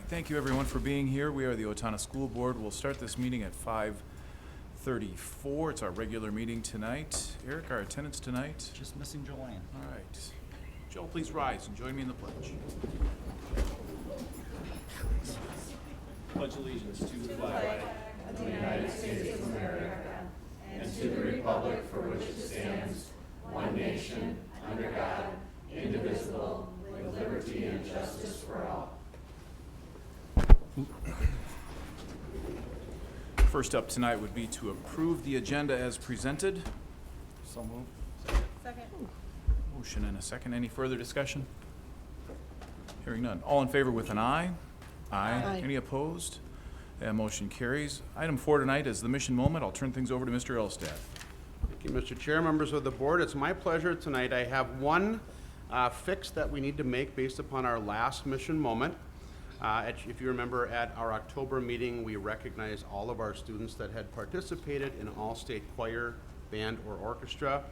thank you everyone for being here. We are the Owatonna School Board. We'll start this meeting at 5:34. It's our regular meeting tonight. Eric, our attendance tonight? Just missing Joanne. All right. Joe, please rise and join me in the pledge. Pledge allegiance to the flag of the United States of America and to the republic for which it stands, one nation, under God, indivisible, with liberty and justice for all. First up tonight would be to approve the agenda as presented. So moved. Second. Motion and a second. Any further discussion? Hearing none. All in favor with an aye? Aye. Any opposed? Motion carries. Item 4 tonight is the mission moment. I'll turn things over to Mr. Elstad. Thank you, Mr. Chair, members of the board. It's my pleasure tonight. I have one fix that we need to make based upon our last mission moment. If you remember, at our October meeting, we recognized all of our students that had participated in all-state choir, band, or orchestra.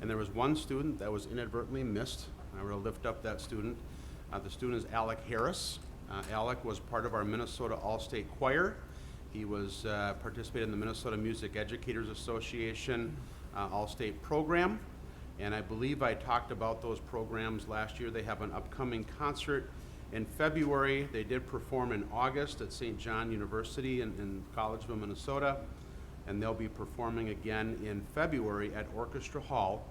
And there was one student that was inadvertently missed. I will lift up that student. The student is Alec Harris. Alec was part of our Minnesota All-State Choir. He was participated in the Minnesota Music Educators Association All-State program. And I believe I talked about those programs last year. They have an upcoming concert in February. They did perform in August at St. John University in Collegeville, Minnesota. And they'll be performing again in February at Orchestra Hall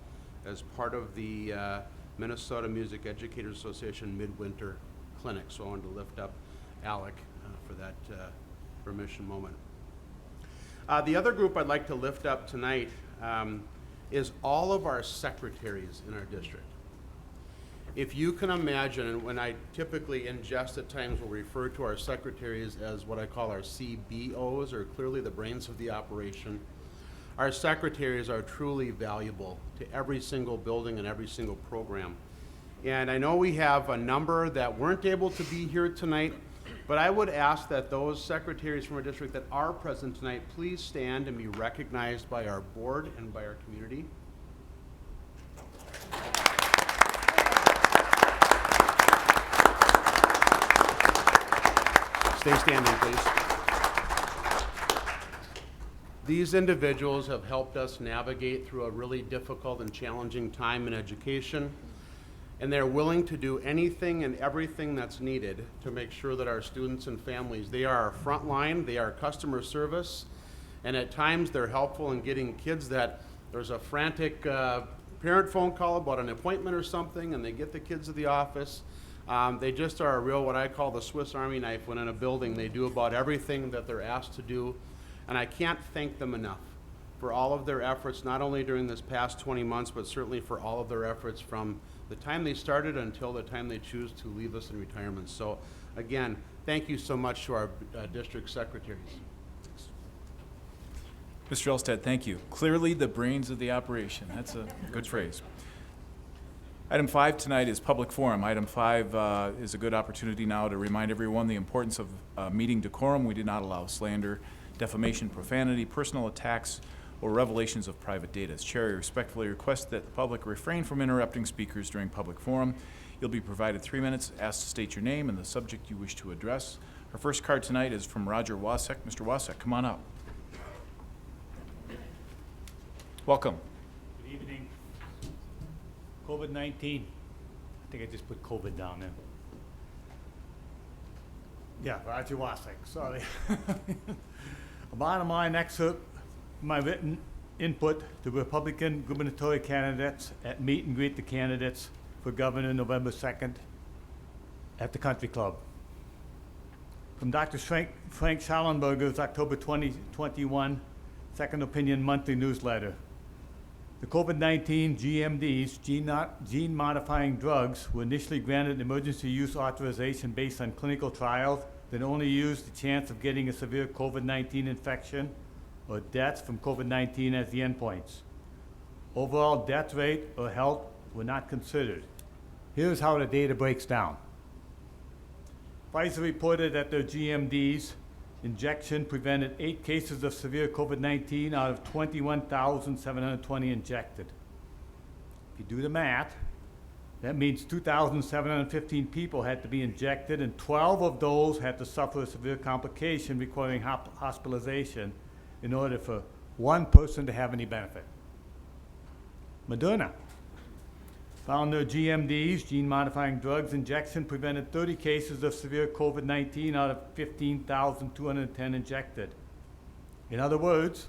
as part of the Minnesota Music Educators Association Midwinter Clinic. So I wanted to lift up Alec for that mission moment. The other group I'd like to lift up tonight is all of our secretaries in our district. If you can imagine, and when I typically in jest at times will refer to our secretaries as what I call our CBOs, or clearly the brains of the operation, our secretaries are truly valuable to every single building and every single program. And I know we have a number that weren't able to be here tonight, but I would ask that those secretaries from our district that are present tonight please stand and be recognized by our board and by our community. Stay standing, please. These individuals have helped us navigate through a really difficult and challenging time in education, and they're willing to do anything and everything that's needed to make sure that our students and families, they are our front line, they are customer service, and at times they're helpful in getting kids that there's a frantic parent phone call about an appointment or something, and they get the kids to the office. They just are a real, what I call the Swiss Army knife. When in a building, they do about everything that they're asked to do. And I can't thank them enough for all of their efforts, not only during this past 20 months, but certainly for all of their efforts from the time they started until the time they choose to leave us in retirement. So again, thank you so much to our district secretaries. Mr. Elstad, thank you. Clearly the brains of the operation. That's a good phrase. Item 5 tonight is public forum. Item 5 is a good opportunity now to remind everyone the importance of meeting decorum. We do not allow slander, defamation, profanity, personal attacks, or revelations of private data. As chair, I respectfully request that the public refrain from interrupting speakers during public forum. You'll be provided 3 minutes, asked to state your name and the subject you wish to address. Our first card tonight is from Roger Wasek. Mr. Wasek, come on up. Welcome. Good evening. COVID-19. I think I just put COVID down there. Yeah, Roger Wasek, sorry. A bottom line excerpt from my written input to Republican gubernatorial candidates at meet and greet the candidates for governor November 2nd at the Country Club. From Dr. Frank Schallenberger's October 2021 Second Opinion Monthly Newsletter. The COVID-19 GMDs, gene-modifying drugs, were initially granted emergency use authorization based on clinical trials that only used the chance of getting a severe COVID-19 infection or deaths from COVID-19 as the endpoints. Overall death rate or health were not considered. Here's how the data breaks down. Pfizer reported that their GMDs injection prevented 8 cases of severe COVID-19 out of 21,720 injected. If you do the math, That means 2,715 people had to be injected, and 12 of those had to suffer a severe complication requiring hospitalization in order for one person to have any benefit. Moderna found their GMDs, gene-modifying drugs, injection prevented 30 cases of severe COVID-19 out of 15,210 injected. In other words,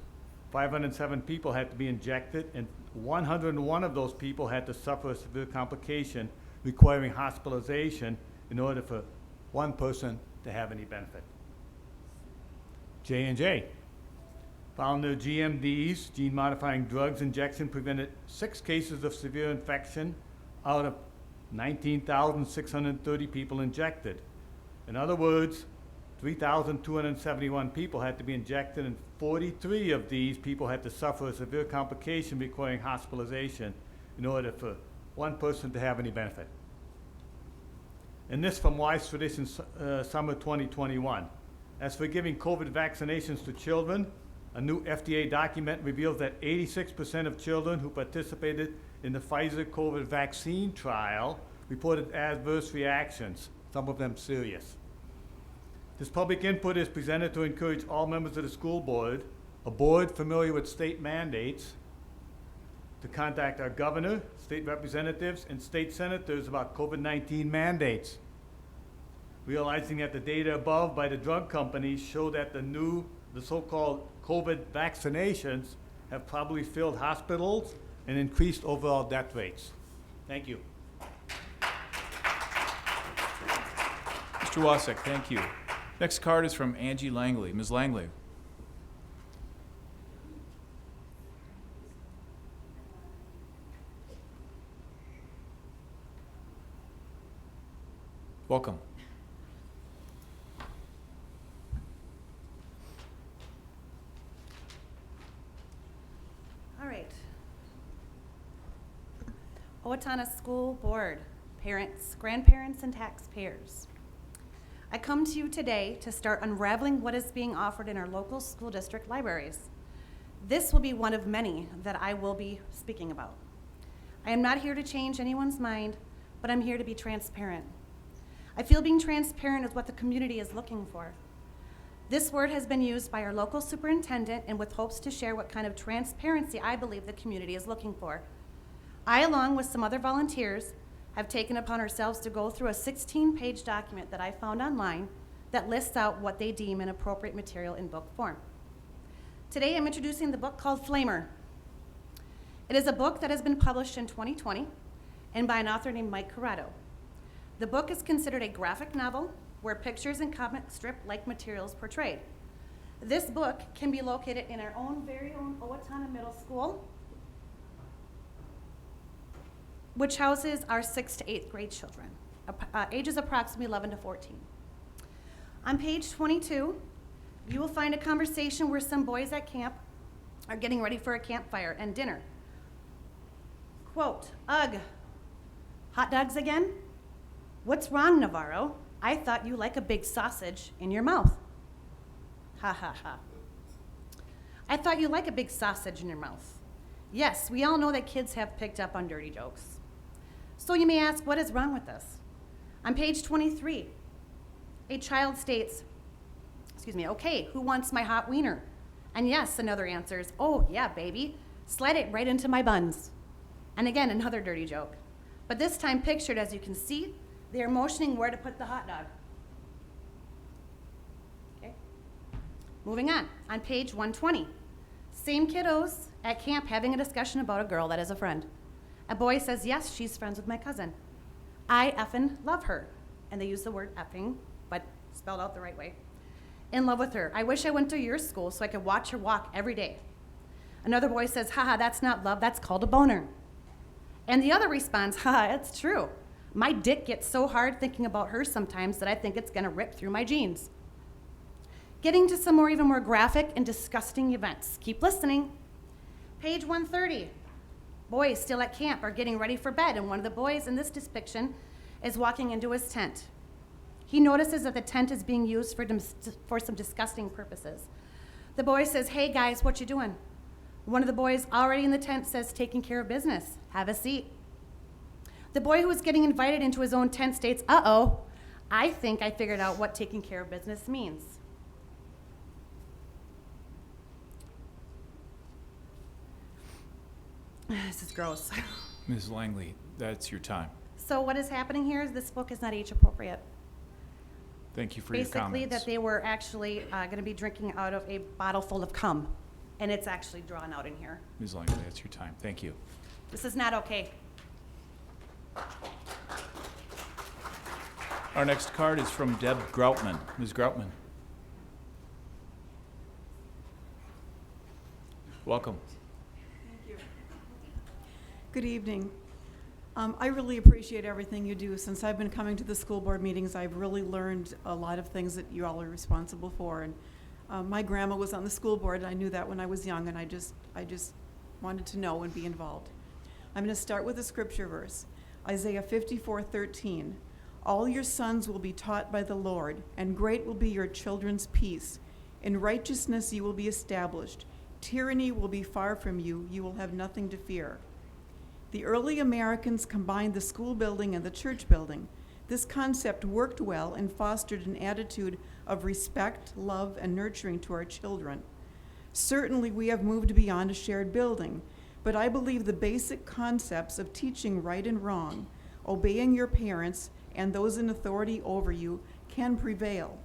507 people had to be injected, and 101 of those people had to suffer a severe complication requiring hospitalization in order for one person to have any benefit. J&J found their GMDs, gene-modifying drugs, injection prevented 6 cases of severe infection out of 19,630 people injected. In other words, 3,271 people had to be injected, and 43 of these people had to suffer a severe complication requiring hospitalization in order for one person to have any benefit. And this from Wise Tradition Summer 2021. As for giving COVID vaccinations to children, a new FDA document reveals that 86% of children who participated in the Pfizer COVID vaccine trial reported adverse reactions, some of them serious. This public input is presented to encourage all members of the school board, a board familiar with state mandates, to contact our governor, state representatives, and state senators about COVID-19 mandates. Realizing that the data above by the drug companies show that the so-called COVID vaccinations have probably filled hospitals and increased overall death rates. Thank you. Mr. Wasek, thank you. Next card is from Angie Langley. Ms. Langley. Welcome. All right. Owatonna School Board, parents, grandparents, and taxpayers. I come to you today to start unraveling what is being offered in our local school district libraries. This will be one of many that I will be speaking about. I am not here to change anyone's mind, but I'm here to be transparent. I feel being transparent is what the community is looking for. This word has been used by our local superintendent and with hopes to share what kind of transparency I believe the community is looking for. I, along with some other volunteers, have taken upon ourselves to go through a 16-page document that I found online that lists out what they deem an appropriate material in book form. Today I'm introducing the book called Flamer. It is a book that has been published in 2020 and by an author named Mike Corrado. The book is considered a graphic novel where pictures and comic strip-like materials portrayed. This book can be located in our own very own Owatonna Middle School, which houses our 6th to 8th grade children, ages approximately 11 to 14. On page 22, you will find a conversation where some boys at camp are getting ready for a campfire and dinner. Quote, "Ugh, hot dogs again? What's wrong, Navarro? I thought you like a big sausage in your mouth." Ha ha ha. I thought you like a big sausage in your mouth. Yes, we all know that kids have picked up on dirty jokes. So you may ask, what is wrong with this? On page 23, a child states, "Okay, who wants my hot wiener?" And yes, another answers, "Oh yeah, baby, slide it right into my buns." And again, another dirty joke. But this time pictured, as you can see, they are motioning where to put the hot dog. Okay. Moving on page 120, same kiddos at camp having a discussion about a girl that is a friend. A boy says, "Yes, she's friends with my cousin. I effing love her." And they use the word effing, but spelled out the right way. "In love with her. I wish I went to your school so I could watch her walk every day." Another boy says, "Haha, that's not love, that's called a boner." And the other responds, "Haha, it's true. My dick gets so hard thinking about her sometimes that I think it's gonna rip through my jeans." Getting to some even more graphic and disgusting events. Keep listening. Page 130. Boys still at camp are getting ready for bed, and one of the boys in this depiction is walking into his tent. He notices that the tent is being used for some disgusting purposes. The boy says, "Hey guys, what you doing?" One of the boys already in the tent says, "Taking care of business. Have a seat." The boy who was getting invited into his own tent states, "Uh-oh, I think I figured out what taking care of business means." This is gross. Ms. Langley, that's your time. So what is happening here is this book is not age appropriate. Thank you for your comments. Basically, that they were actually going to be drinking out of a bottle full of cum, and it's actually drawn out in here. Ms. Langley, that's your time. Thank you. This is not okay. Our next card is from Deb Groutman. Ms. Groutman. Welcome. Good evening. I really appreciate everything you do. Since I've been coming to the school board meetings, I've really learned a lot of things that you all are responsible for. And my grandma was on the school board, and I knew that when I was young, and I just wanted to know and be involved. I'm going to start with a scripture verse, Isaiah 54:13. All your sons will be taught by the Lord, and great will be your children's peace. In righteousness you will be established. Tyranny will be far from you. You will have nothing to fear. The early Americans combined the school building and the church building. This concept worked well and fostered an attitude of respect, love, and nurturing to our children. Certainly, we have moved beyond a shared building, but I believe the basic concepts of teaching right and wrong, obeying your parents and those in authority over you can prevail.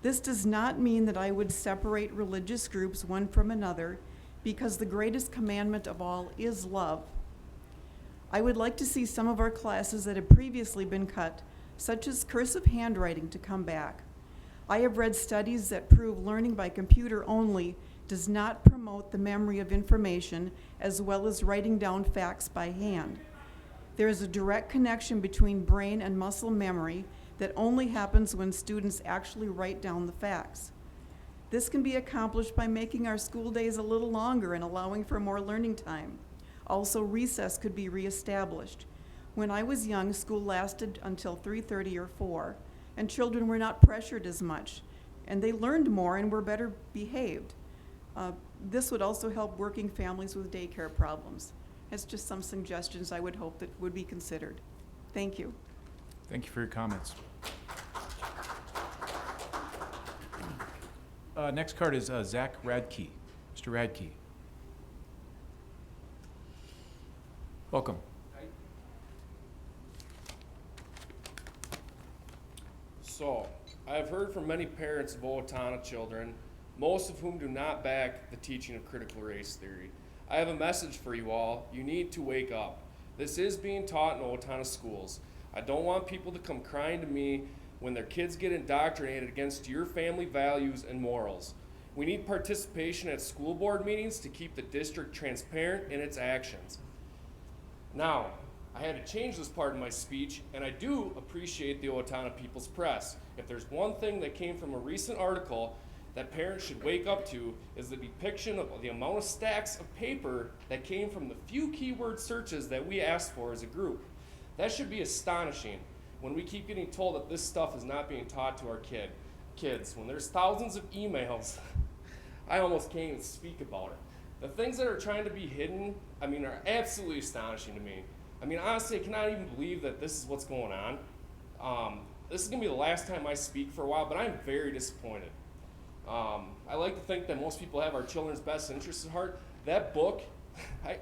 This does not mean that I would separate religious groups one from another, because the greatest commandment of all is love. I would like to see some of our classes that have previously been cut, such as cursive handwriting, to come back. I have read studies that prove learning by computer only does not promote the memory of information as well as writing down facts by hand. There is a direct connection between brain and muscle memory that only happens when students actually write down the facts. This can be accomplished by making our school days a little longer and allowing for more learning time. Also, recess could be reestablished. When I was young, school lasted until 3:30 or 4, and children were not pressured as much, and they learned more and were better behaved. This would also help working families with daycare problems. It's just some suggestions I would hope that would be considered. Thank you. Thank you for your comments. Next card is Zach Radke. Mr. Radke. Welcome. So, I've heard from many parents of Owatonna children, most of whom do not back the teaching of critical race theory. I have a message for you all. You need to wake up. This is being taught in Owatonna schools. I don't want people to come crying to me when their kids get indoctrinated against your family values and morals. We need participation at school board meetings to keep the district transparent in its actions. Now, I had to change this part of my speech, and I do appreciate the Owatonna People's Press. If there's one thing that came from a recent article that parents should wake up to, is the depiction of the amount of stacks of paper that came from the few keyword searches that we asked for as a group. That should be astonishing when we keep getting told that this stuff is not being taught to our kids. When there's thousands of emails, I almost can't even speak about it. The things that are trying to be hidden, are absolutely astonishing to me. Honestly, I cannot even believe that this is what's going on. This is going to be the last time I speak for a while, but I'm very disappointed. I like to think that most people have our children's best interests at heart. That book,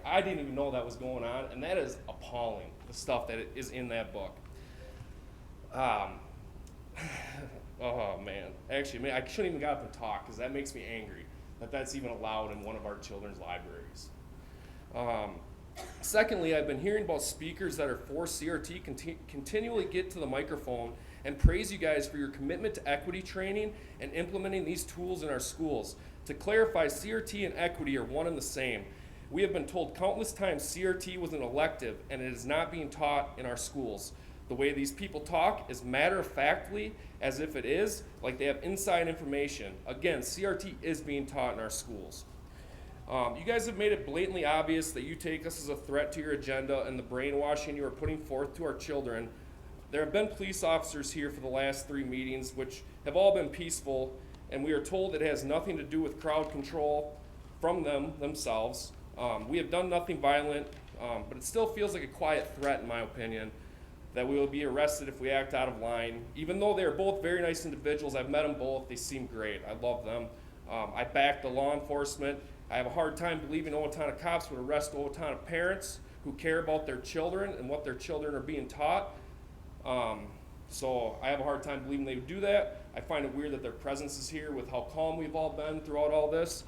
I didn't even know that was going on, and that is appalling, the stuff that is in that book. Oh, man. Actually, I shouldn't even get up and talk, because that makes me angry that that's even allowed in one of our children's libraries. Secondly, I've been hearing about speakers that are for CRT continually get to the microphone and praise you guys for your commitment to equity training and implementing these tools in our schools. To clarify, CRT and equity are one and the same. We have been told countless times CRT was an elective, and it is not being taught in our schools. The way these people talk is matter-of-factly, as if it is, like they have inside information. Again, CRT is being taught in our schools. You guys have made it blatantly obvious that you take us as a threat to your agenda and the brainwashing you are putting forth to our children. There have been police officers here for the last 3 meetings, which have all been peaceful, and we are told it has nothing to do with crowd control from themselves. We have done nothing violent. but it still feels like a quiet threat, in my opinion, that we will be arrested if we act out of line. Even though they are both very nice individuals, I've met them both, they seem great, I love them. I back the law enforcement. I have a hard time believing Owatonna cops would arrest Owatonna parents who care about their children and what their children are being taught. So I have a hard time believing they would do that. I find it weird that their presence is here with how calm we've all been throughout all this.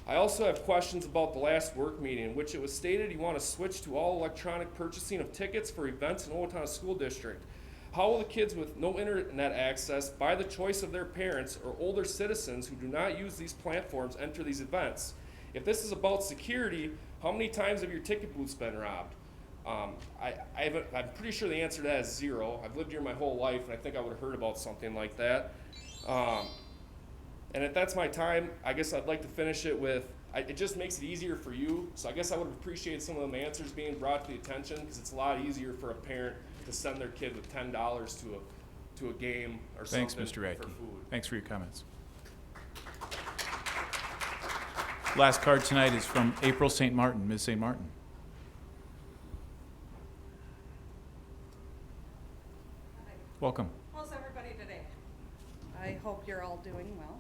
I also have questions about the last work meeting in which it was stated you want to switch to all electronic purchasing of tickets for events in Owatonna School District. How will the kids with no internet access, by the choice of their parents or older citizens who do not use these platforms, enter these events? If this is about security, how many times have your ticket booths been robbed? I'm pretty sure the answer to that is 0. I've lived here my whole life, and I think I would have heard about something like that. And if that's my time, I guess I'd like to finish it with, it just makes it easier for you. So I guess I would have appreciated some of them answers being brought to the attention, because it's a lot easier for a parent to send their kid with $10 to a game or Thanks, something Mr. for Radke. food. Thanks for your comments. Last card tonight is from April St. Martin. Ms. St. Martin. Welcome. How's everybody today? I hope you're all doing well.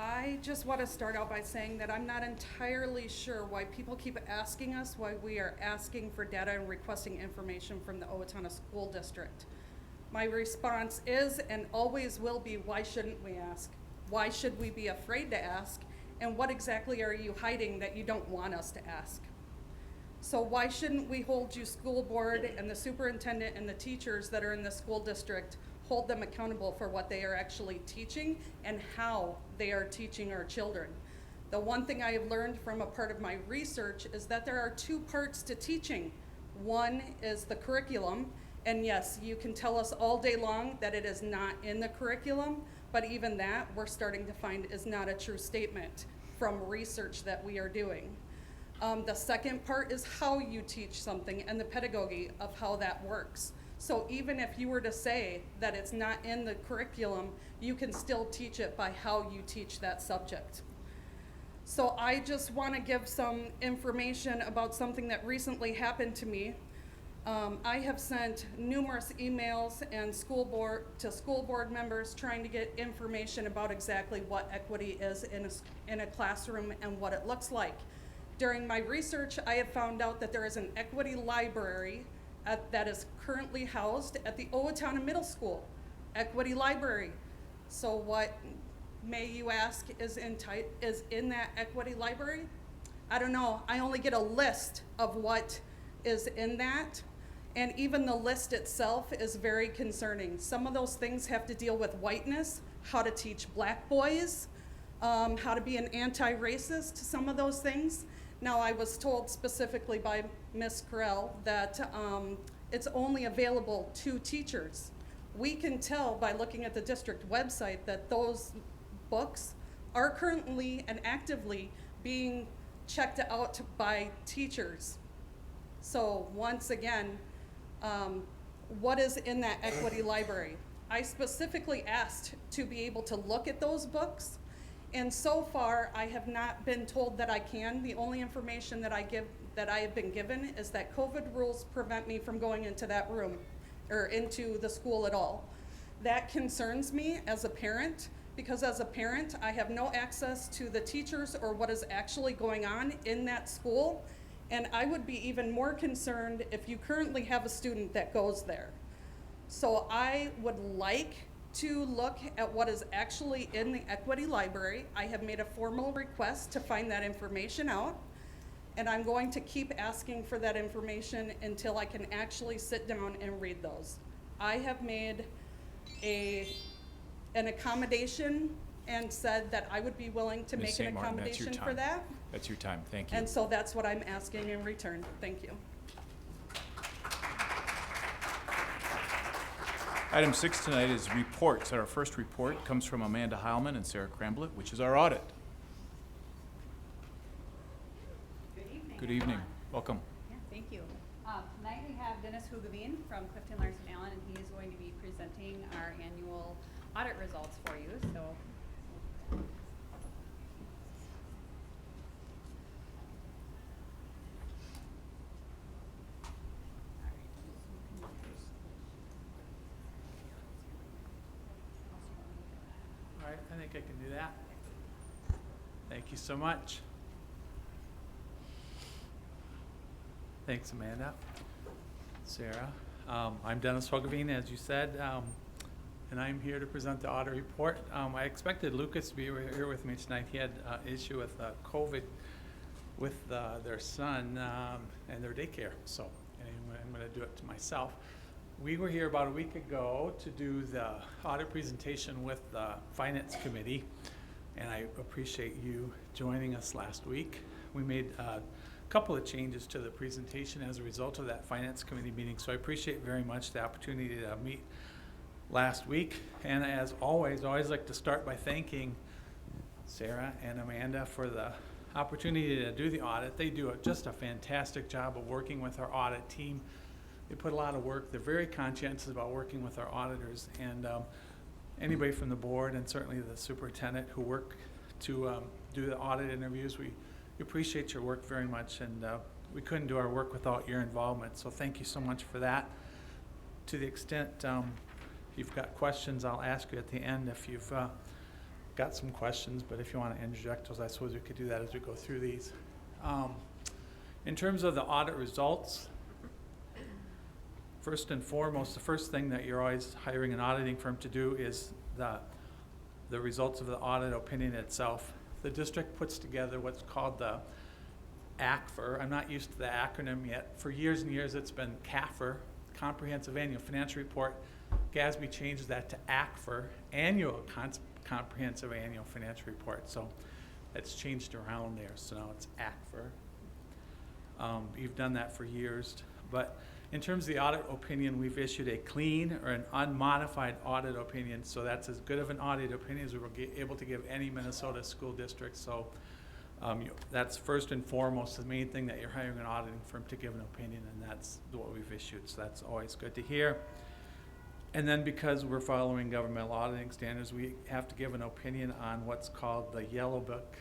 I just want to start out by saying that I'm not entirely sure why people keep asking us why we are asking for data and requesting information from the Owatonna School District. My response is and always will be, why shouldn't we ask? Why should we be afraid to ask? And what exactly are you hiding that you don't want us to ask? So why shouldn't we hold you, school board, and the superintendent and the teachers that are in the school district, hold them accountable for what they are actually teaching and how they are teaching our children? The one thing I have learned from a part of my research is that there are 2 parts to teaching. One is the curriculum, and yes, you can tell us all day long that it is not in the curriculum, but even that we're starting to find is not a true statement from research that we are doing. The second part is how you teach something and the pedagogy of how that works. So even if you were to say that it's not in the curriculum, you can still teach it by how you teach that subject. So I just want to give some information about something that recently happened to me. I have sent numerous emails and school board members trying to get information about exactly what equity is in a classroom and what it looks like. During my research, I have found out that there is an equity library that is currently housed at the Owatonna Middle School. Equity library. So what, may you ask, is in that equity library? I don't know. I only get a list of what is in that, and even the list itself is very concerning. Some of those things have to deal with whiteness, how to teach black boys, how to be an anti-racist, some of those things. Now, I was told specifically by Ms. Carell that it's only available to teachers. We can tell by looking at the district website that those books are currently and actively being checked out by teachers. So once again, what is in that equity library? I specifically asked to be able to look at those books, and so far I have not been told that I can. The only information that I have been given is that COVID rules prevent me from going into that room or into the school at all. That concerns me as a parent, because as a parent I have no access to the teachers or what is actually going on in that school. And I would be even more concerned if you currently have a student that goes there. So I would like to look at what is actually in the equity library. I have made a formal request to find that information out, and I'm going to keep asking for that information until I can actually sit down and read those. I have made an accommodation and said that I would be willing to Ms. make St. an Martin, that's your accommodation for time. that. That's your time. Thank you. And so that's what I'm asking in return. Thank you. Item 6 tonight is reports. Our first report comes from Amanda Heilman and Sarah Cramblett, which is our audit. Good evening. Good evening. everyone. Welcome. Yeah, thank you. Tonight we have Dennis Hugavine from Clifton Larson Allen, and he is going to be presenting our annual audit results for you. So, think I can do that. Thank you so much. Thanks, Amanda. Sarah. I'm Dennis Hogeveen, as you said, and I'm here to present the audit report. I expected Lucas to be here with me tonight. He had an issue with COVID with their son and their daycare, so anyway, I'm going to do it to myself. We were here about a week ago to do the audit presentation with the Finance Committee, and I appreciate you joining us last week. We made a couple of changes to the presentation as a result of that Finance Committee meeting, so I appreciate very much the opportunity to meet last week. And as always, I always like to start by thanking Sarah and Amanda for the opportunity to do the audit. They do just a fantastic job of working with our audit team. They put a lot of work. They're very conscientious about working with our auditors, and anybody from the board and certainly the superintendent who work to do the audit interviews, we appreciate your work very much, and we couldn't do our work without your involvement, so thank you so much for that. To the extent you've got questions, I'll ask you at the end if you've got some questions, but if you want to interject those, I suppose we could do that as we go through these. In terms of the audit results, first and foremost, the first thing that you're always hiring an auditing firm to do is the results of the audit opinion itself. The district puts together what's called the ACFR. I'm not used to the acronym yet. For years and years it's been CAFR, Comprehensive Annual Financial Report. GASB changed that to ACFR, Annual Comprehensive Annual Financial Report. So it's changed around there, so now it's ACFR. You've done that for years, but in terms of the audit opinion, we've issued a clean or an unmodified audit opinion, so that's as good of an audit opinion as we were able to give any Minnesota school district. So that's first and foremost the main thing, that you're hiring an auditing firm to give an opinion, and that's what we've issued, so that's always good to hear. And then because we're following governmental auditing standards, we have to give an opinion on what's called the Yellow Book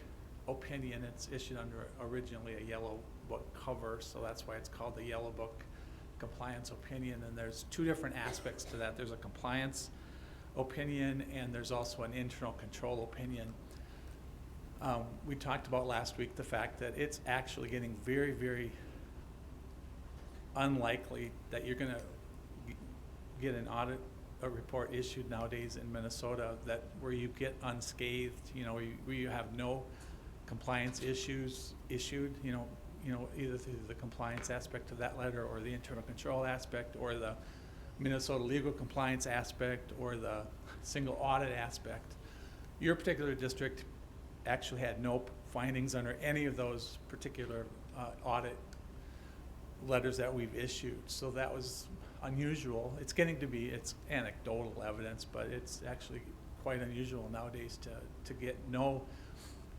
opinion. It's issued under originally a Yellow Book cover, so that's why it's called the Yellow Book compliance opinion. And there's two different aspects to that. There's a compliance opinion and there's also an internal control opinion. We talked about last week the fact that it's actually getting very, very unlikely that you're going to get an audit report issued nowadays in Minnesota that where you get unscathed, where you have no compliance issues issued, either through the compliance aspect of that letter or the internal control aspect or the Minnesota legal compliance aspect or the single audit aspect. Your particular district actually had no findings under any of those particular audit letters that we've issued. So that was unusual. It's anecdotal evidence, but it's actually quite unusual nowadays to get no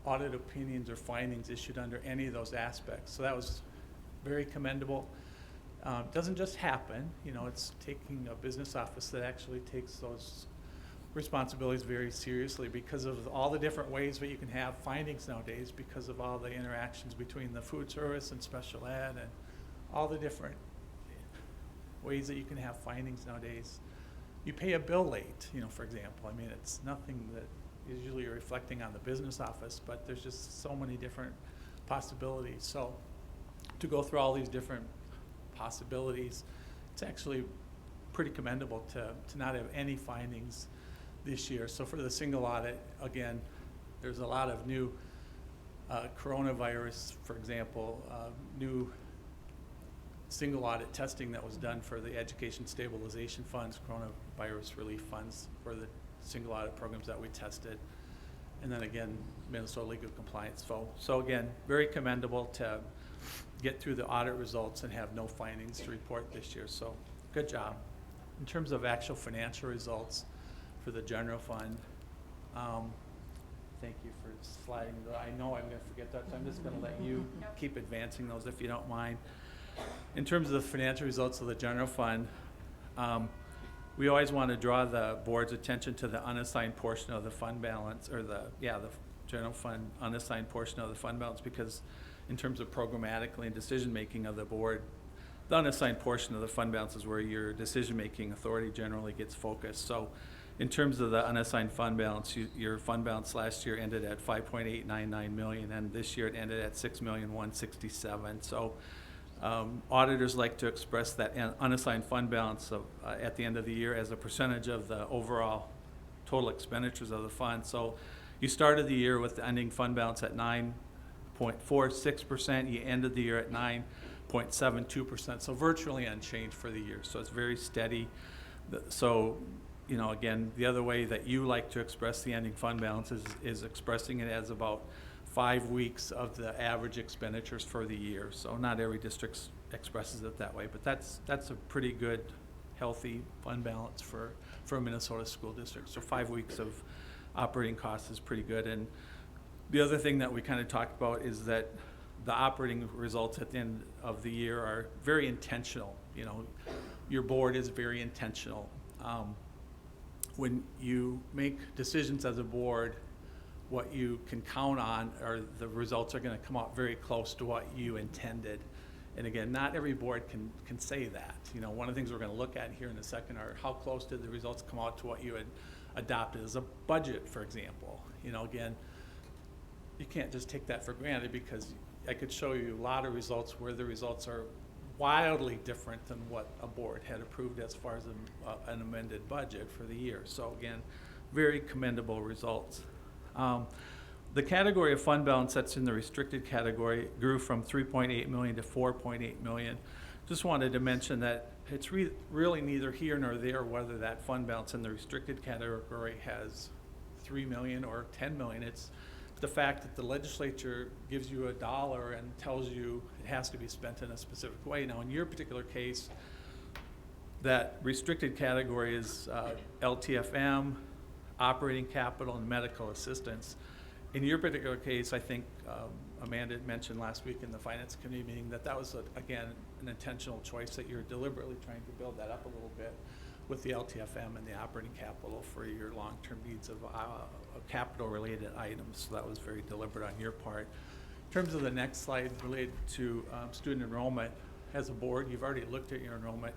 audit opinions or findings issued under any of those aspects. So that was very commendable. Doesn't just happen, it's taking a business office that actually takes those responsibilities very seriously because of all the different ways that you can have findings nowadays, because of all the interactions between the food service and special ed and all the different ways that you can have findings nowadays. You pay a bill late, for example. It's nothing that is usually reflecting on the business office, but there's just so many different possibilities. So to go through all these different possibilities, it's actually pretty commendable to not have any findings this year. So for the single audit, again, there's a lot of new coronavirus, for example, new single audit testing that was done for the education stabilization funds, coronavirus relief funds for the single audit programs that we tested. And then again, Minnesota legal compliance. So again, very commendable to get through the audit results and have no findings to report this year. So good job. In terms of actual financial results for the general fund, thank you for sliding. I know I'm going to forget that, so I'm just going to let you keep advancing those if you don't mind. In terms of the financial results of the general fund, we always want to draw the board's attention to the unassigned portion of the fund balance, or the general fund unassigned portion of the fund balance, because in terms of programmatically and decision-making of the board, the unassigned portion of the fund balance is where your decision-making authority generally gets focused. So In terms of the unassigned fund balance, your fund balance last year ended at 5.899 million, and this year it ended at 6,167,000. So auditors like to express that unassigned fund balance of, at the end of the year as a percentage of the overall total expenditures of the fund. So you started the year with the ending fund balance at 9.46%. You ended the year at 9.72%. So virtually unchanged for the year. So it's very steady. So, you know, again, the other way that you like to express the ending fund balance is expressing it as about 5 weeks of the average expenditures for the year. So not every district expresses it that way, but that's a pretty good, healthy fund balance for a Minnesota school district. So 5 weeks of operating costs is pretty good. And the other thing that we kind of talked about is that the operating results at the end of the year are very intentional. You know, your board is very intentional. When you make decisions as a board, what you can count on are the results are going to come out very close to what you intended. And again, not every board can say that. You know, one of the things we're going to look at here in a second are how close did the results come out to what you had adopted as a budget, for example. You know, again, you can't just take that for granted, because I could show you a lot of results where the results are wildly different than what a board had approved as far as an amended budget for the year. So again, very commendable results. The category of fund balance that's in the restricted category grew from 3.8 million to 4.8 million. Just wanted to mention that it's really neither here nor there whether that fund balance in the restricted category has 3 million or 10 million. It's the fact that the legislature gives you $1 and tells you it has to be spent in a specific way. Now, in your particular case, that restricted category is LTFM, operating capital, and medical assistance. In your particular case, I think Amanda mentioned last week in the Finance Committee meeting that was, again, an intentional choice, that you're deliberately trying to build that up a little bit with the LTFM and the operating capital for your long-term needs of capital-related items. So that was very deliberate on your part. In terms of the next slide related to student enrollment, as a board, you've already looked at your enrollment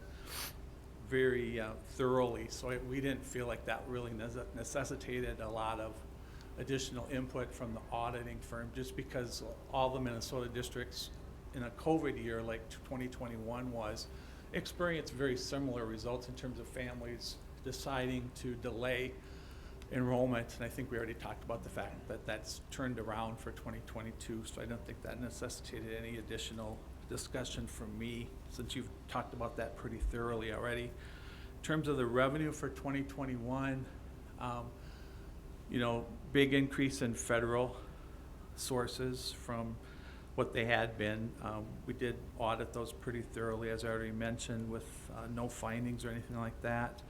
very thoroughly, so we didn't feel like that really necessitated a lot of additional input from the auditing firm, just because all the Minnesota districts in a COVID year like 2021 was experienced very similar results in terms of families deciding to delay enrollment. And I think we already talked about the fact that that's turned around for 2022, so I don't think that necessitated any additional discussion from me, since you've talked about that pretty thoroughly already. In terms of the revenue for 2021, you know, big increase in federal sources from what they had been. We did audit those pretty thoroughly, as I already mentioned, with no findings or anything like that.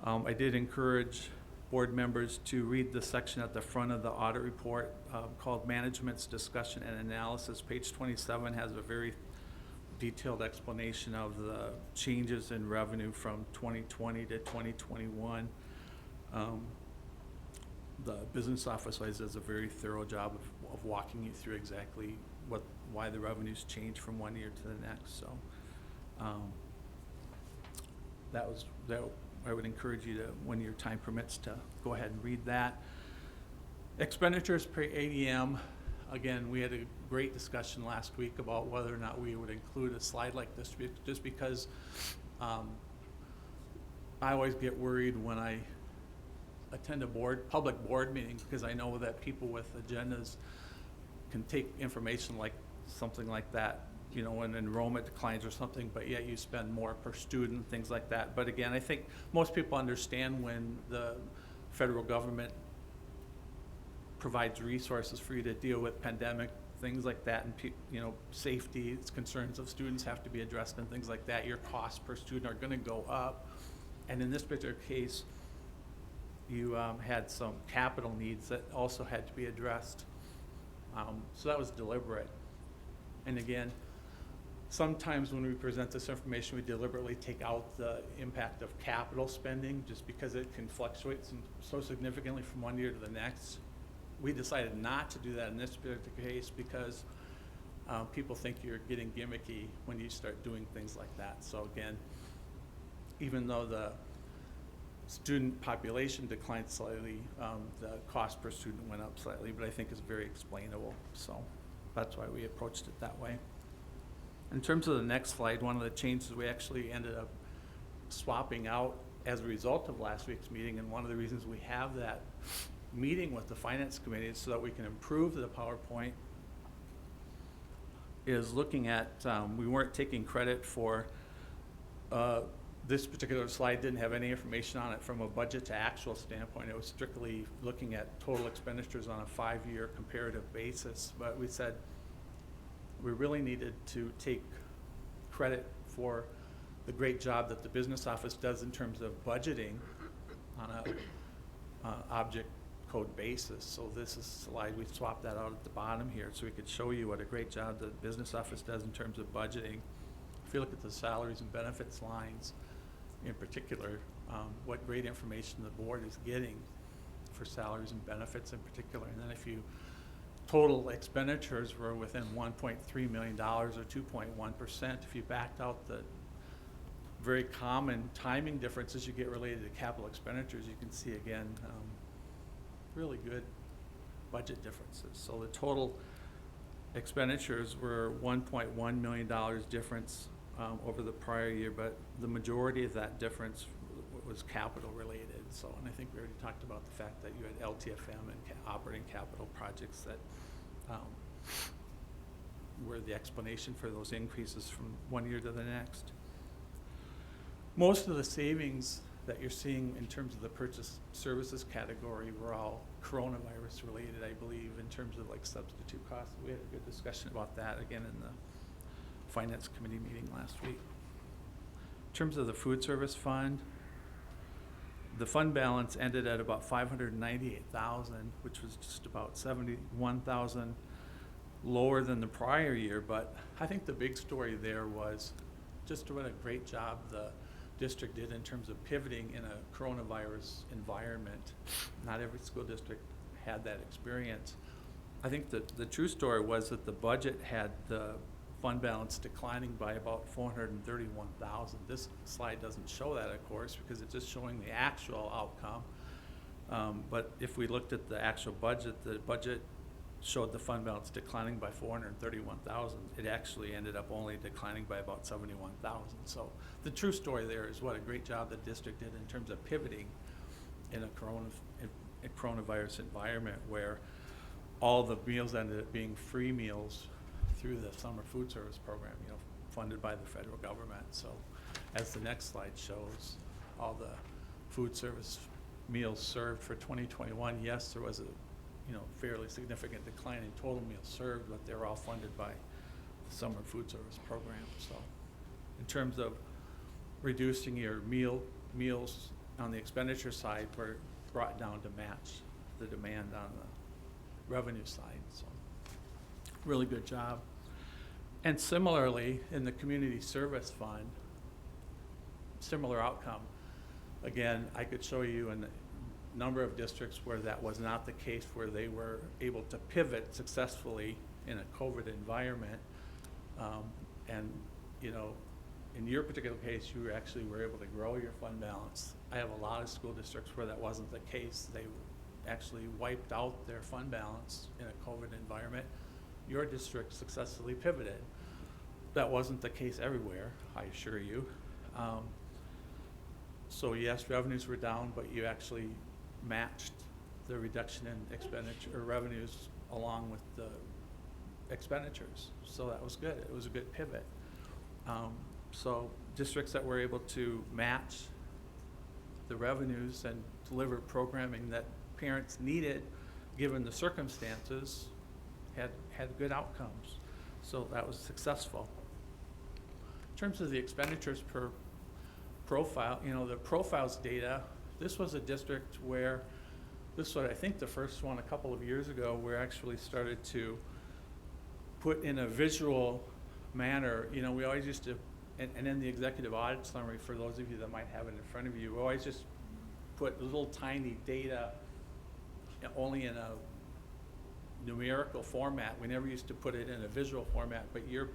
I did encourage board members to read the section at the front of the audit report called Management's Discussion and Analysis. Page 27 has a very detailed explanation of the changes in revenue from 2020 to 2021. The business office always does a very thorough job of walking you through exactly why the revenues change from one year to the next. So I would encourage you to, when your time permits, to go ahead and read that. Expenditures per ADM. Again, we had a great discussion last week about whether or not we would include a slide like this, just because I always get worried when I attend a public board meeting, because I know that people with agendas can take information like something like that, you know, when enrollment declines or something, but yet you spend more per student, things like that. But again, I think most people understand when the federal government provides resources for you to deal with pandemic, things like that, and you know, safety concerns of students have to be addressed and things like that. Your costs per student are going to go up, and in this particular case, you had some capital needs that also had to be addressed. So that was deliberate. And again, sometimes when we present this information, we deliberately take out the impact of capital spending, just because it can fluctuate so significantly from one year to the next. We decided not to do that in this particular case because people think you're getting gimmicky when you start doing things like that. So again, even though the student population declined slightly. The cost per student went up slightly, but I think is very explainable. So that's why we approached it that way. In terms of the next slide, one of the changes we actually ended up swapping out as a result of last week's meeting, and one of the reasons we have that meeting with the finance committee is so that we can improve the PowerPoint, is looking at, we weren't taking credit for, this particular slide didn't have any information on it from a budget to actual standpoint. It was strictly looking at total expenditures on a 5-year comparative basis. But we said we really needed to take credit for the great job that the business office does in terms of budgeting on a object code basis. So this is a slide, we swapped that out at the bottom here so we could show you what a great job the business office does in terms of budgeting. If you look at the salaries and benefits lines in particular, what great information the board is getting for salaries and benefits in particular. And then if you total expenditures were within $1.3 million or 2.1%. If you backed out the very common timing differences you get related to capital expenditures, you can see again really good budget differences. So the total expenditures were $1.1 million difference over the prior year, but the majority of that difference was capital related. So, and I think we already talked about the fact that you had LTFM and operating capital projects that were the explanation for those increases from one year to the next. Most of the savings that you're seeing in terms of the purchase services category were all coronavirus related, I believe, in terms of like substitute costs. We had a good discussion about that again in the finance committee meeting last week. In terms of the food service fund, the fund balance ended at about $598,000, which was just about $71,000 lower than the prior year. But I think the big story there was just what a great job the district did in terms of pivoting in a coronavirus environment. Not every school district had that experience. I think that the true story was that the budget had the fund balance declining by about $431,000. This slide doesn't show that, of course, because it's just showing the actual outcome. But if we looked at the actual budget, the budget showed the fund balance declining by $431,000. It actually ended up only declining by about $71,000. So the true story there is what a great job the district did in terms of pivoting in a coronavirus environment where all the meals ended up being free meals through the summer food service program, you know, funded by the federal government. So as the next slide shows, all the food service meals served for 2021, yes, there was a fairly significant decline in total meals served, but they're all funded by the summer food service program. So in terms of reducing your meals on the expenditure side, were brought down to match the demand on the revenue side. So really good job. And similarly, in the community service fund, similar outcome. Again, I could show you in a number of districts where that was not the case, where they were able to pivot successfully in a COVID environment. And in your particular case, you actually were able to grow your fund balance. I have a lot of school districts where that wasn't the case. They actually wiped out their fund balance in a COVID environment. Your district successfully pivoted. That wasn't the case everywhere, I assure you. So yes, revenues were down, but you actually matched the reduction in expenditure or revenues along with the expenditures. So that was good. It was a good pivot. So districts that were able to match the revenues and deliver programming that parents needed given the circumstances had good outcomes. So that was successful. In terms of the expenditures per profile, the profiles data, this was a district where, this was I think the first one a couple of years ago, where actually started to put in a visual manner, we always used to, and in the executive audit summary, for those of you that might have it in front of you, we always just put little tiny data only in a numerical format. We never used to put it in a visual format, but your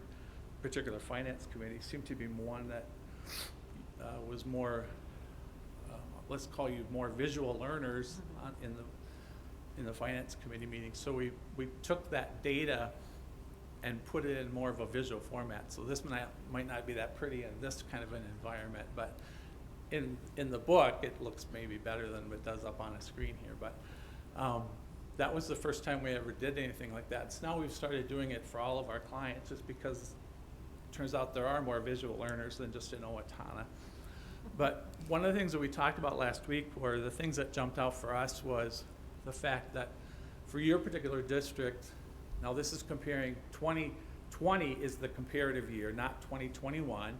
particular finance committee seemed to be one that was more let's call you more visual learners in the finance committee meeting. So we took that data and put it in more of a visual format. So this might not be that pretty in this kind of an environment, but in the book, it looks maybe better than it does up on a screen here. But that was the first time we ever did anything like that. So now we've started doing it for all of our clients, just because it turns out there are more visual learners than just in Owatonna. But one of the things that we talked about last week were the things that jumped out for us was the fact that for your particular district, now this is comparing 2020 is the comparative year, not 2021,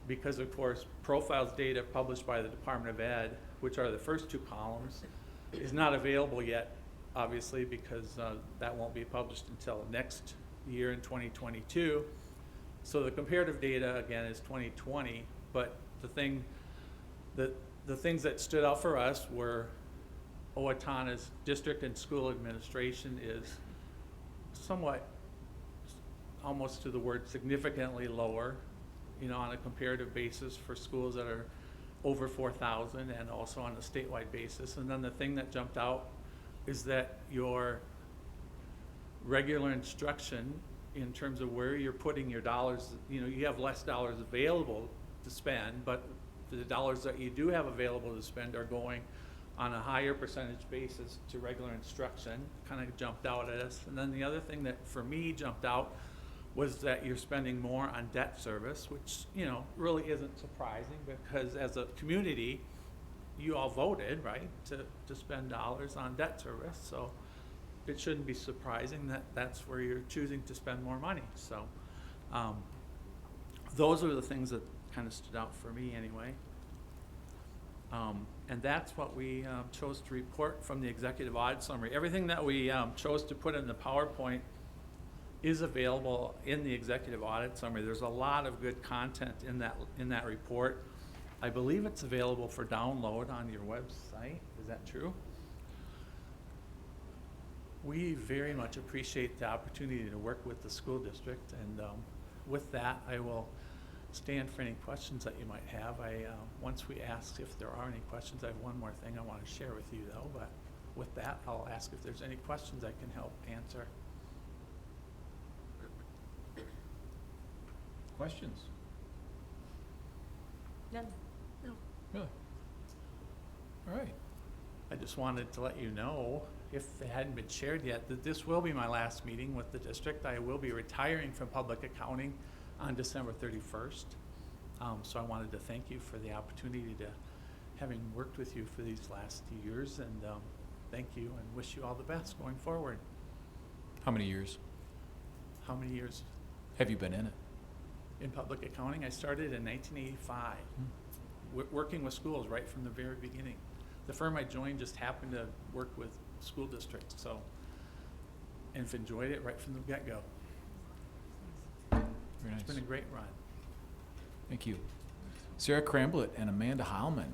because of course profiles data published by the Department of Ed, which are the first two columns, is not available yet, obviously, because that won't be published until next year in 2022. So the comparative data again is 2020, but the things that stood out for us were Owatonna's district and school administration is somewhat, almost to the word, significantly lower, you know, on a comparative basis for schools that are over 4,000 and also on a statewide basis. And then the thing that jumped out is that your regular instruction, in terms of where you're putting your dollars, you know, you have less dollars available to spend, but the dollars that you do have available to spend are going on a higher percentage basis to regular instruction. Kind of jumped out at us. And then the other thing that for me jumped out was that you're spending more on debt service, which, you know, really isn't surprising, because as a community, you all voted, right, to spend dollars on debt service. So it shouldn't be surprising that that's where you're choosing to spend more money. So those are the things that kind of stood out for me anyway. And that's what we chose to report from the executive audit summary. Everything that we chose to put in the PowerPoint is available in the executive audit summary. There's a lot of good content in that report. I believe it's available for download on your website. Is that true? We very much appreciate the opportunity to work with the school district, and with that, I will stand for any questions that you might have. Once we ask if there are any questions, I have one more thing I want to share with you though, but with that, I'll ask if there's any questions I can help answer. Questions? None. Really? All right. I just wanted to let you know, if it hadn't been shared yet, that this will be my last meeting with the district. I will be retiring from public accounting on December 31st. So I wanted to thank you for the opportunity to having worked with you for these last years, and thank you and wish you all the best going forward. How many years How many years have you been in it? in public accounting? I started in 1985, working with schools right from the very beginning. The firm I joined just happened to work with school districts, so, and have enjoyed it right from the get-go. Very nice. It's been a great run. Thank you. Sarah Cramblett and Amanda Heilman.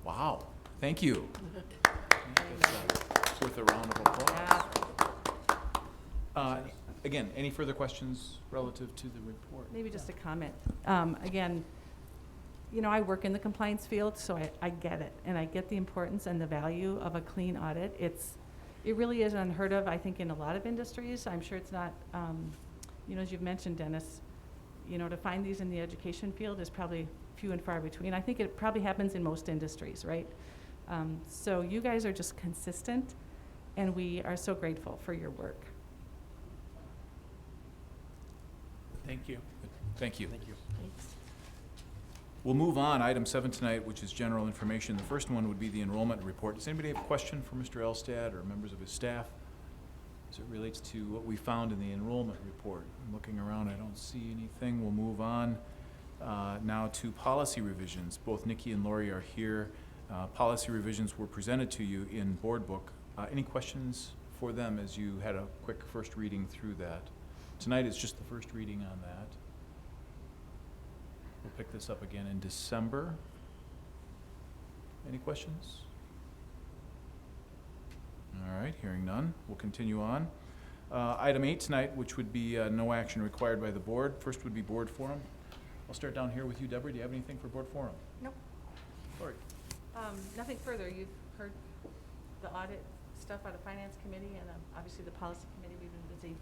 Wow. Thank you. It's worth a round of applause. Again, any further questions relative to the report? Maybe just a comment. Again, you know, I work in the compliance field, so I get it, and I get the importance and the value of a clean audit. It really is unheard of, I think, in a lot of industries. I'm sure it's not, you know, as you've mentioned, Dennis, you know, to find these in the education field is probably few and far between. I think it probably happens in most industries, right? So you guys are just consistent, and we are so grateful for your work. Thank you. Thank you. Thank you. We'll move on. Item 7 tonight, which is general information. The first one would be the enrollment report. Does anybody have a question for Mr. Elstad or members of his staff as it relates to what we found in the enrollment report? I'm looking around, I don't see anything. We'll move on now to policy revisions. Both Nikki and Lori are here. Policy revisions were presented to you in board book. Any questions for them as you had a quick first reading through that? Tonight is just the first reading on that. We'll pick this up again in December. Any questions? All right, hearing none, we'll continue on. Item 8 tonight, which would be no action required by the board. First would be board forum. I'll start down here with you, Deborah. Do you have anything for board forum? Nope. Lori? Nothing further. You've heard the audit stuff out of Finance Committee and obviously the Policy Committee. We've been busy,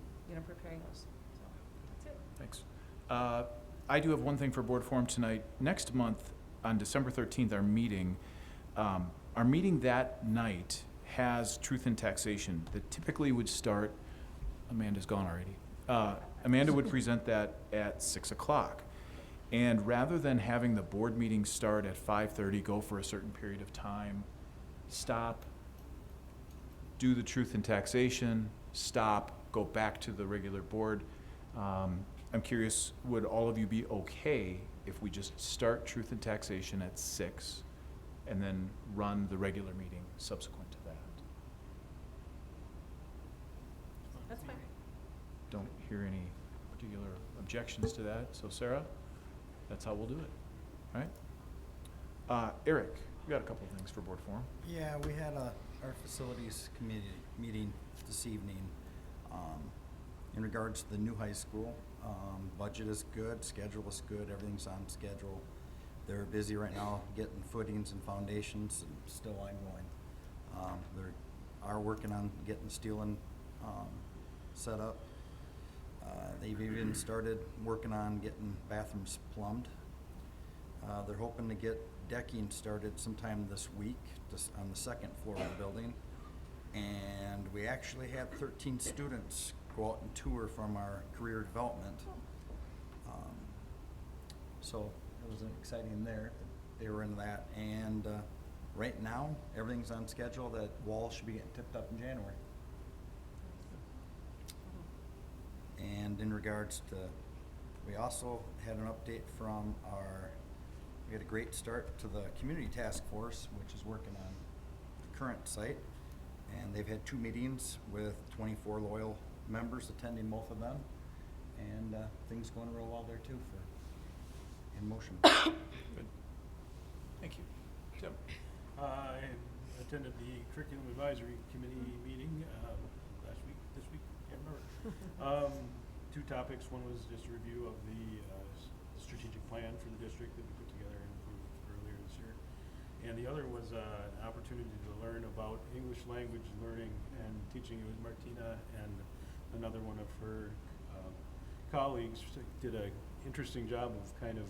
preparing those. So that's it. Thanks. I do have one thing for board forum tonight. Next month, on December 13th, our meeting that night has Truth in Taxation that typically would start, Amanda's gone already. Amanda would present that at 6 o'clock. And rather than having the board meeting start at 5:30, go for a certain period of time, stop, do the Truth in Taxation, stop, go back to the regular board. I'm curious, would all of you be okay if we just start Truth in Taxation at 6 and then run the regular meeting subsequent to that? That's fine. Don't hear any particular objections to that. So Sarah, that's how we'll do it, right? Eric, you got a couple of things for board forum. Yeah, we had our facilities committee meeting this evening in regards to the new high school. Budget is good, schedule is good, everything's on schedule. They're busy right now getting footings and foundations and still ongoing. They are working on getting steel and set up. They've even started working on getting bathrooms plumbed. They're hoping to get decking started sometime this week on the second floor of the building. And we actually had 13 students go out and tour from our career development. So it was exciting there. They were in that. And right now, everything's on schedule. That wall should be getting tipped up in January. And in regards to, we also had an update from we had a great start to the community task force, which is working on the current site. And they've had 2 meetings with 24 loyal members attending both of them. And things going real well there too in motion. Good. Thank you. Tim? I attended the Curriculum Advisory Committee meeting this week, can't remember. 2 topics. One was just a review of the strategic plan for the district that we put together and approved earlier this year. And the other was an opportunity to learn about English language learning and teaching. It was Martina and another one of her colleagues did an interesting job of kind of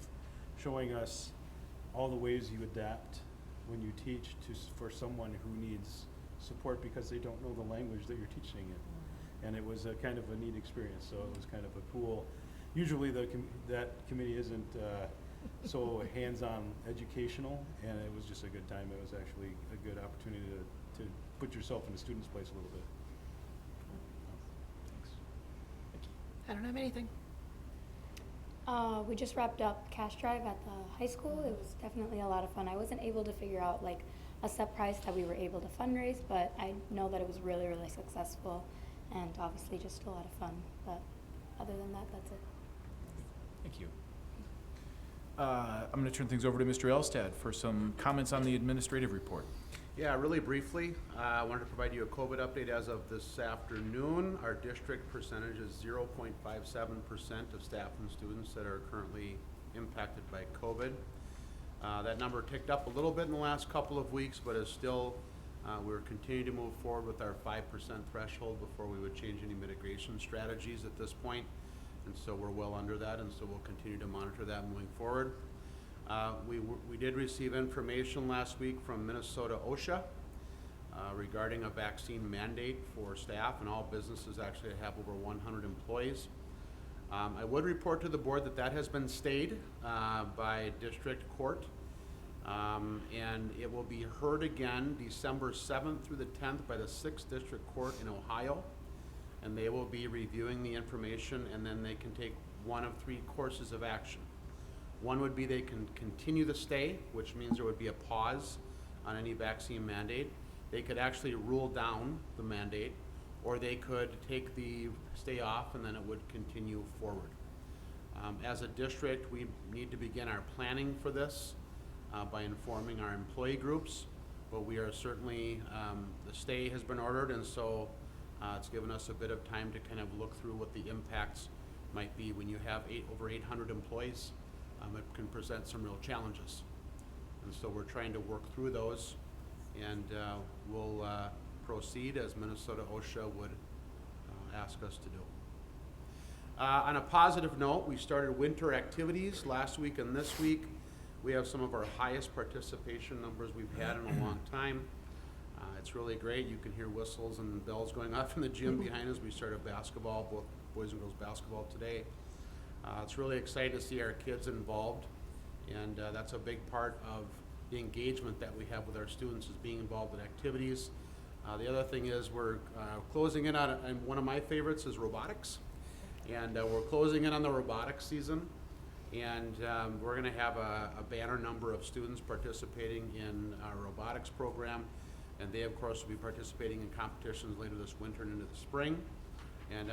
showing us all the ways you adapt when you teach for someone who needs support because they don't know the language that you're teaching in. And it was a kind of a neat experience, so it was kind of a cool, usually that committee isn't so hands-on educational, and it was just a good time. It was actually a good opportunity to put yourself in the student's place a little bit. Thanks. Thank you. I don't have anything. We just wrapped up Cash Drive at the high school. It was definitely a lot of fun. I wasn't able to figure out like a set price that we were able to fundraise, but I know that it was really, really successful and obviously just a lot of fun. But other than that, that's it. Thank you. I'm going to turn things over to Mr. Elstad for some comments on the administrative report. Yeah, really briefly, I wanted to provide you a COVID update as of this afternoon. Our district percentage is 0.57% of staff and students that are currently impacted by COVID. That number ticked up a little bit in the last couple of weeks, but is still, we're continuing to move forward with our 5% threshold before we would change any mitigation strategies at this point. And so we're well under that, and so we'll continue to monitor that moving forward. We did receive information last week from Minnesota OSHA regarding a vaccine mandate for staff, and all businesses actually have over 100 employees. I would report to the board that has been stayed by district court, and it will be heard again December 7th through the 10th by the 6th District Court in Ohio, and they will be reviewing the information, and then they can take one of 3 courses of action. One would be they can continue the stay, which means there would be a pause on any vaccine mandate. They could actually rule down the mandate, or they could take the stay off and then it would continue forward. As a district, we need to begin our planning for this by informing our employee groups, but we are certainly, the stay has been ordered, and so it's given us a bit of time to kind of look through what the impacts might be when you have over 800 employees. It can present some real challenges. And so we're trying to work through those, and we'll proceed as Minnesota OSHA would ask us to do. On a positive note, we started winter activities last week and this week. We have some of our highest participation numbers we've had in a long time. It's really great. You can hear whistles and bells going off in the gym behind us. We started basketball, both boys and girls basketball today. It's really exciting to see our kids involved, and that's a big part of the engagement that we have with our students, is being involved in activities. The other thing is we're closing in on, and one of my favorites is robotics. And we're closing in on the robotics season, and we're going to have a banner number of students participating in our robotics program, and they of course will be participating in competitions later this winter and into the spring. And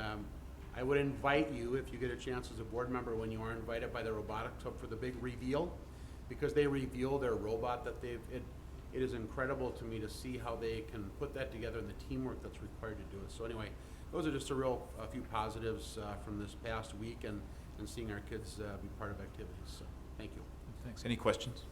I would invite you, if you get a chance as a board member, when you are invited by the robotics club for the big reveal, because they reveal their robot that they've, it is incredible to me to see how they can put that together and the teamwork that's required to do it. So anyway, those are just a few positives from this past week, and seeing our kids be part of activities. So thank you. Thanks. Any questions?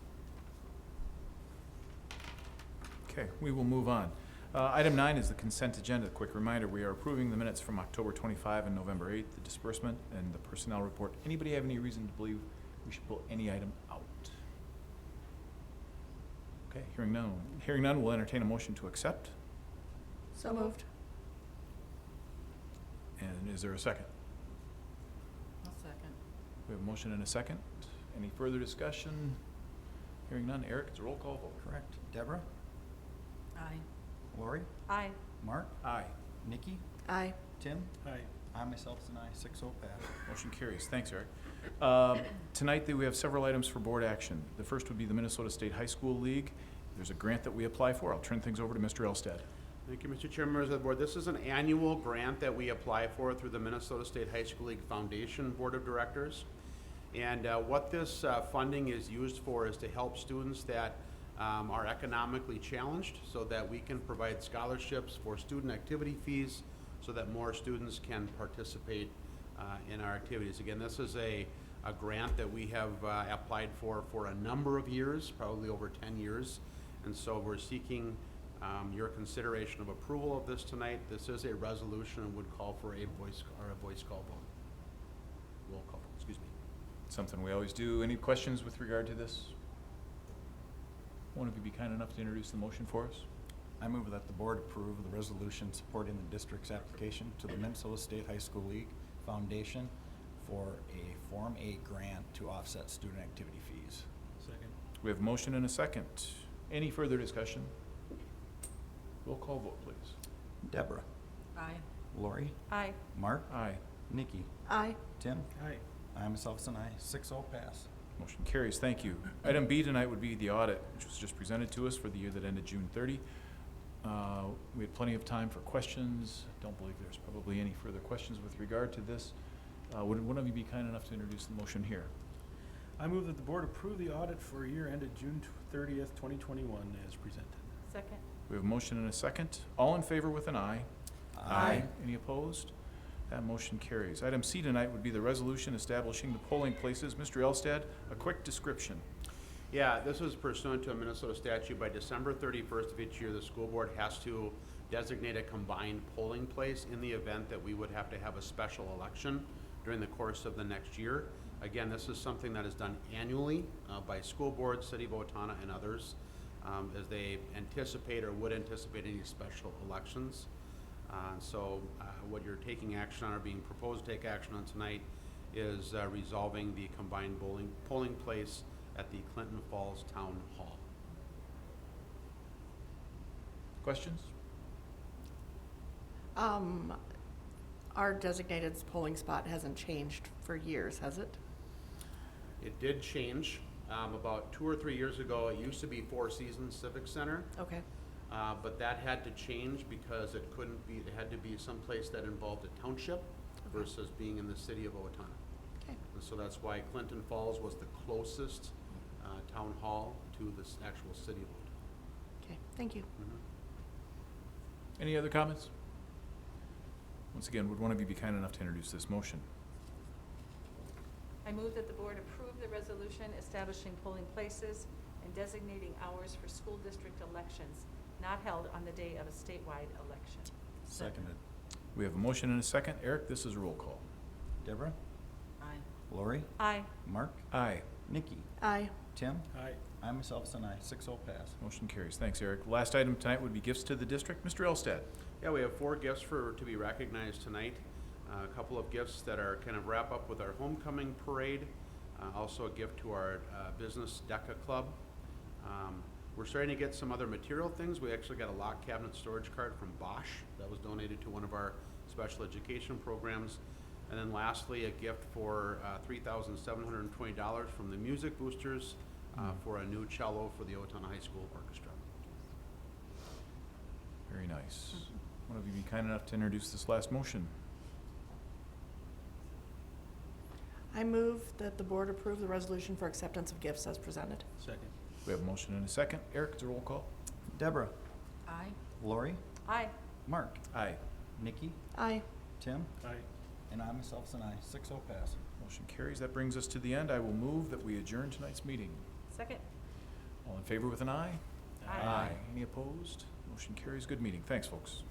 Okay, we will move on. Item 9 is the consent agenda. Quick reminder, we are approving the minutes from October 25 and November 8th, the disbursement and the personnel report. Anybody have any reason to believe we should pull any item out? Okay, hearing none, we'll entertain a motion to accept. So moved. And is there a second? I'll second. We have a motion and a second. Any further discussion? Hearing none. Eric, it's a roll call vote. Correct. Deborah? Aye. Lori? Aye. Mark? Aye. Nikki? Aye. Tim? Aye. I myself is an aye. 6-0 pass. Motion carries. Thanks, Eric. Tonight, we have several items for board action. The first would be the Minnesota State High School League. There's a grant that we apply for. I'll turn things over to Mr. Elstad. Thank you, Mr. Chair, members of the board. This is an annual grant that we apply for through the Minnesota State High School League Foundation Board of Directors. And what this funding is used for is to help students that are economically challenged, so that we can provide scholarships for student activity fees so that more students can participate in our activities. Again, this is a grant that we have applied for a number of years, probably over 10 years. And so we're seeking your consideration of approval of this tonight. This is a resolution and would call for a voice call vote. Roll call, excuse me. Something we always do. Any questions with regard to this? One of you be kind enough to introduce the motion for us? I move that the board approve the resolution supporting the district's application to the Minnesota State High School League Foundation for a Form A grant to offset student activity fees. Second. We have a motion and a second. Any further discussion? Roll call vote, please. Deborah? Aye. Lori? Aye. Mark? Aye. Nikki? Aye. Tim? Aye. I myself is an aye. 6-0 pass. Motion carries. Thank you. Item B tonight would be the audit, which was just presented to us for the year that ended June 30. We had plenty of time for questions. Don't believe there's probably any further questions with regard to this. Would one of you be kind enough to introduce the motion here? I move that the board approve the audit for a year ended June 30th, 2021 as presented. Second. We have a motion and a second. All in favor with an aye. Aye. Any opposed? That motion carries. Item C tonight would be the resolution establishing the polling places. Mr. Elstad, a quick description. Yeah, this is pursuant to a Minnesota statute. By December 31st of each year, the school board has to designate a combined polling place in the event that we would have to have a special election during the course of the next year. Again, this is something that is done annually by school boards, City of Owatonna, and others as they anticipate or would anticipate any special elections. So what you're taking action on or being proposed to take action on tonight is resolving the combined polling place at the Clinton Falls Town Hall. Questions? Our designated polling spot hasn't changed for years, has it? It did change about 2 or 3 years ago. It used to be Four Seasons Civic Center. Okay. But that had to change because it had to be someplace that involved a township versus being in the city of Owatonna. Okay. And so that's why Clinton Falls was the closest town hall to the actual city of Owatonna. Okay, thank you. Mm-hmm. Any other comments? Once again, would one of you be kind enough to introduce this motion? I move that the board approve the resolution establishing polling places and designating hours for school district elections not held on the day of a statewide election. Seconded. We have a motion and a second. Eric, this is a roll call. Deborah? Aye. Lori? Aye. Mark? Aye. Nikki? Aye. Tim? Aye. I myself is an aye. 6-0 pass. Motion carries. Thanks, Eric. Last item tonight would be gifts to the district. Mr. Elstad. Yeah, we have 4 gifts to be recognized tonight. A couple of gifts that are kind of wrap up with our homecoming parade. Also a gift to our business DECA club. We're starting to get some other material things. We actually got a lock cabinet storage cart from Bosch that was donated to one of our special education programs. And then lastly, a gift for $3,720 from the Music Boosters for a new cello for the Owatonna High School Orchestra. Very nice. One of you be kind enough to introduce this last motion. I move that the board approve the resolution for acceptance of gifts as presented. Second. We have a motion and a second. Eric, it's a roll call. Deborah? Aye. Lori? Aye. Mark? Aye. Nikki? Aye. Tim? Aye. And I myself is an aye. 6-0 pass. Motion carries. That brings us to the end. I will move that we adjourn tonight's meeting. Second. All in favor with an aye? Aye. Any opposed? Motion carries. Good meeting. Thanks, folks.